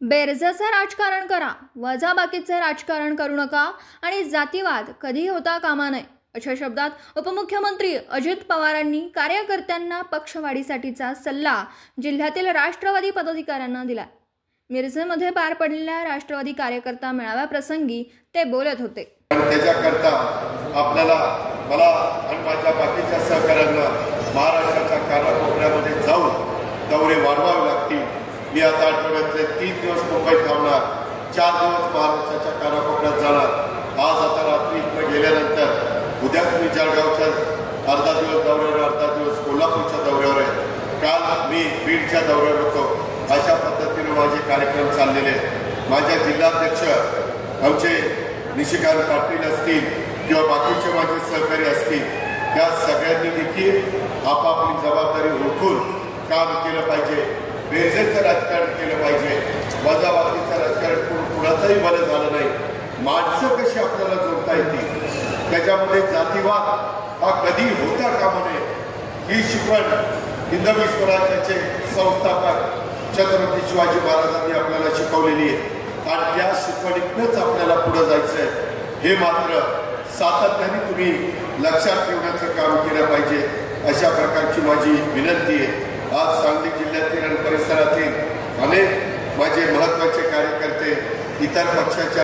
बेरजेचं राजकारण करा, वजाबाकीचे राजकारण करू नका आणि जातीवाद कधी होता कामा नये अशा शब्दात उपमुख्यमंत्री अजित पवारांनी कार्यकर्त्यांना पक्षवाढीसाठीचा सल्ला जिल्ह्यातील राष्ट्रवादी पदाधिकाऱ्यांना दिला। मिरजेमध्ये पार पडलेल्या राष्ट्रवादी कार्यकर्ता मेळाव्याप्रसंगी ते बोलत होते। त्याच्याकरता आपल्याला मला आणि माझ्या बाकीच्या सहकाऱ्यांना महाराष्ट्राच्या कानाकोपऱ्यामध्ये जाऊन दौरे वाढवावे लागतील। मी आता आठवड्यातले 3 दिवस मुंबईत थांबणार, 4 दिवस महाराष्ट्राच्या कानाकोपऱ्यात जाणार। आज आता रात्री इकडे गेल्यानंतर उद्या मी जळगावच्या अर्धा दिवस दौऱ्यावर, अर्धा दिवस कोल्हापूरच्या दौऱ्यावर आहे। काल मी बीडच्या दौऱ्यावर होतो। अशा पद्धतीने माझे कार्यक्रम चाललेले आहेत। माझ्या जिल्हाध्यक्ष आमचे निशिकांत पाटील असतील किंवा बाकीचे माझे सहकारी असतील, त्या सगळ्यांनी देखील आपापली जबाबदारी ओळखून काम केलं पाहिजे। बेरजेचं राजकारण केलं पाहिजे। वजाबाकीचं राजकारण कुणाचंही बरं झालं नाही। माणसं कशी आपल्याला जोडता येतील, त्याच्यामध्ये जातीवाद हा कधी होता कामा नये ही शिकवण हिंदवी स्वराज्याचे संस्थापक छत्रपती शिवाजी महाराजांनी आपल्याला शिकवलेली आहे आणि त्या शिकवणीतूनच आपल्याला पुढे जायचं आहे। हे मात्र सातत्याने तुम्ही लक्षात ठेवण्याचं काम केलं पाहिजे, अशा प्रकारची माझी विनंती आहे। आज सांगली जिल्ह्यातील आणि परिसरातील अनेक माझे महत्त्वाचे कार्यकर्ते इतर पक्षाच्या